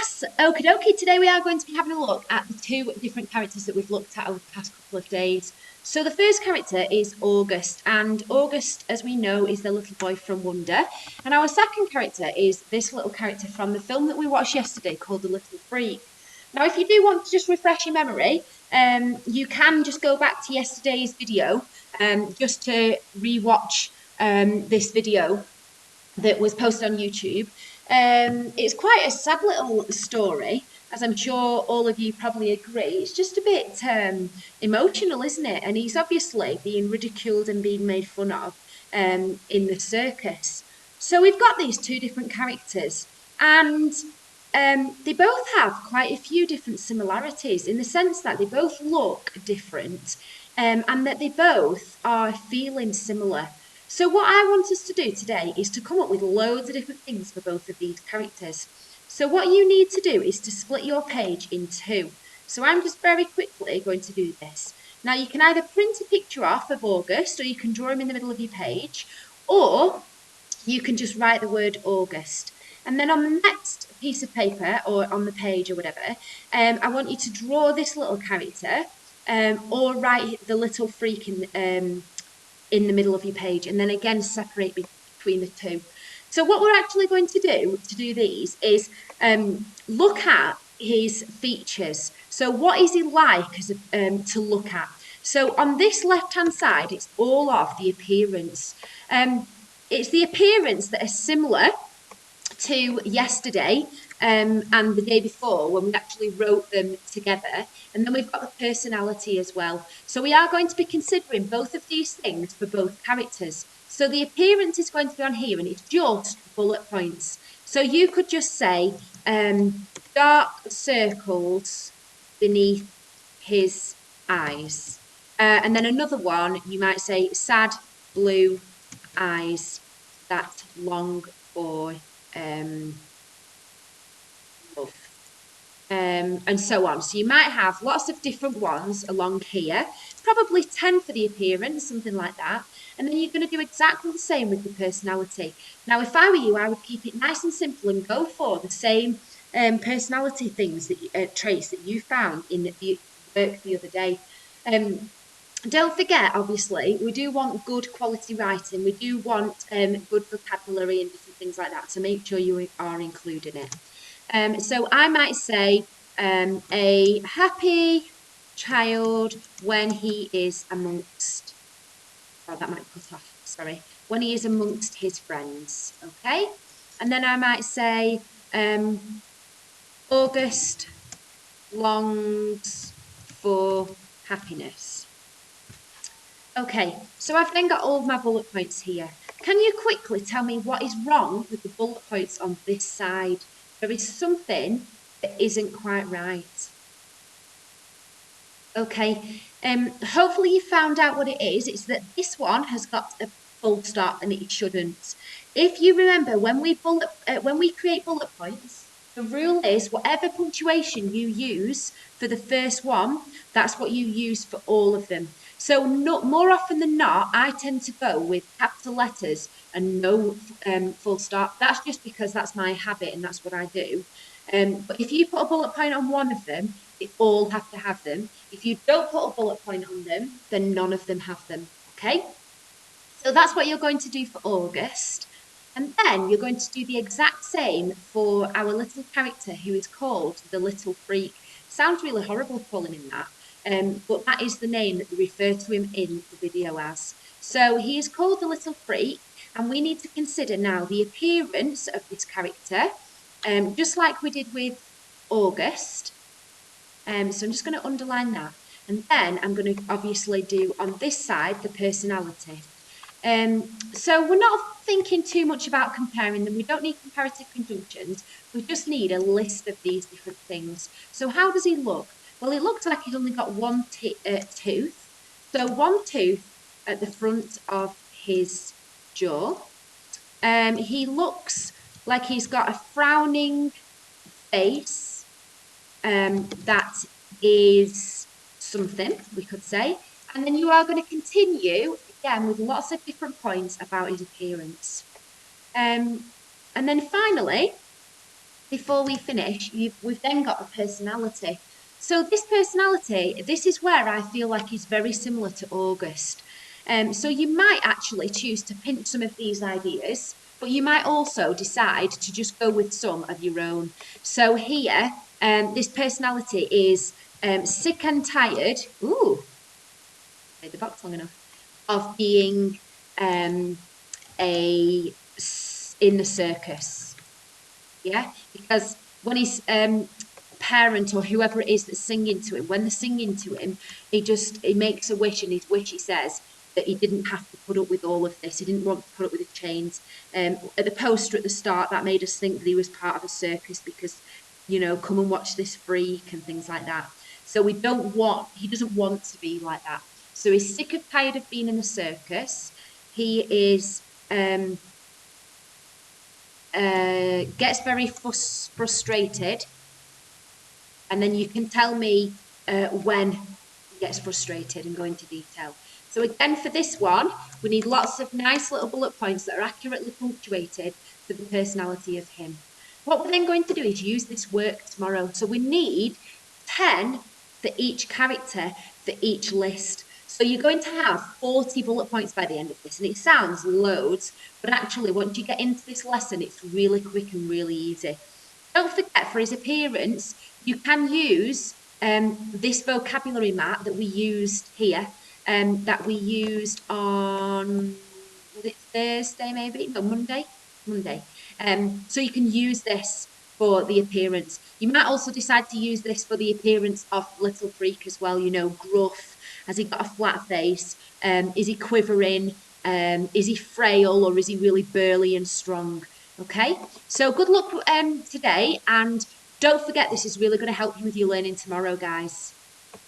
class. Okie dokie, today we are going to be having a look at the two different characters that we've looked at over the past couple of days. So the first character is August, and August, as we know, is the little boy from Wonder. And our second character is this little character from the film that we watched yesterday called The Little Freak. Now, if you do want to just refresh your memory, you can just go back to yesterday's video just to rewatch this video that was posted on YouTube. It's quite a sad little story, as I'm sure all of you probably agree. It's just a bit emotional, isn't it? And he's obviously being ridiculed and being made fun of in the circus. So we've got these two different characters, and they both have quite a few different similarities in the sense that they both look different and that they both are feeling similar. So what I want us to do today is to come up with loads of different things for both of these characters. So what you need to do is to split your page in two. So I'm just very quickly going to do this. Now you can either print a picture off of August, or you can draw him in the middle of your page, or you can just write the word August. And then on the next piece of paper or on the page or whatever, I want you to draw this little character or write the little freak in the middle of your page, and then again separate between the two. So what we're actually going to do these is look at his features. So what is he like as to look at? So on this left hand side, it's all of the appearance. It's the appearance that is similar to yesterday and the day before when we actually wrote them together. And then we've got the personality as well. So we are going to be considering both of these things for both characters. So the appearance is going to be on here, and it's just bullet points. So you could just say dark circles beneath his eyes. And then another one, you might say sad blue eyes that long for love. And so on. So you might have lots of different ones along here, probably 10 for the appearance, something like that. And then you're going to do exactly the same with the personality. Now, if I were you, I would keep it nice and simple and go for the same personality things, that traits that you found in the work the other day. Don't forget, obviously, we do want good quality writing. We do want good vocabulary and different things like that. So make sure you are including it. So I might say a happy child when he is amongst, oh, that might cut off, sorry, when he is amongst his friends, okay? And then I might say August longs for happiness. Okay, so I've then got all of my bullet points here. Can you quickly tell me what is wrong with the bullet points on this side? There is something that isn't quite right. Okay, hopefully you found out what it is. It's that this one has got a full stop and it shouldn't. If you remember, when we create bullet points, the rule is whatever punctuation you use for the first one, that's what you use for all of them. So more often than not, I tend to go with capital letters and no full stop. That's just because that's my habit and that's what I do. But if you put a bullet point on one of them, they all have to have them. If you don't put a bullet point on them, then none of them have them, okay? So that's what you're going to do for August. And then you're going to do the exact same for our little character who is called the Little Freak. Sounds really horrible calling him that. But that is the name that we refer to him in the video as. So he is called the Little Freak, and we need to consider now the appearance of this character, just like we did with August. So I'm just going to underline that. And then I'm going to obviously do on this side the personality. So we're not thinking too much about comparing them. We don't need comparative conjunctions. We just need a list of these different things. So how does he look? Well, it looks like he's only got one tooth. So one tooth at the front of his jaw. He looks like he's got a frowning face. That is something, we could say. And then you are going to continue, again, with lots of different points about his appearance. And then finally, before we finish, we've then got the personality. So this personality, this is where I feel like is very similar to August. So you might actually choose to pinch some of these ideas, but you might also decide to just go with some of your own. So here, this personality is sick and tired. Ooh, made the box long enough of being um, a in the circus. Yeah, because when his parent or whoever it is that's singing to him, when they're singing to him, he makes a wish, and his wish he says that he didn't have to put up with all of this. He didn't want to put up with the chains. At the poster at the start, that made us think that he was part of a circus because, come and watch this freak and things like that. So he doesn't want to be like that. So he's sick of tired of being in the circus. He is gets very frustrated, and then you can tell me when he gets frustrated and go into detail. So again, for this one, we need lots of nice little bullet points that are accurately punctuated for the personality of him. What we're then going to do is use this work tomorrow. So we need 10 for each character for each list. So you're going to have 40 bullet points by the end of this, and it sounds loads, but actually once you get into this lesson, it's really quick and really easy. Don't forget, for his appearance, you can use this vocabulary map that we used here, that we used on, was it Thursday maybe? No, Monday. Monday. So you can use this for the appearance. You might also decide to use this for the appearance of Little Freak as well, gruff. Has he got a flat face? Is he quivering? Is he frail, or is he really burly and strong? Okay, so good luck today, and don't forget, this is really going to help you with your learning tomorrow, guys.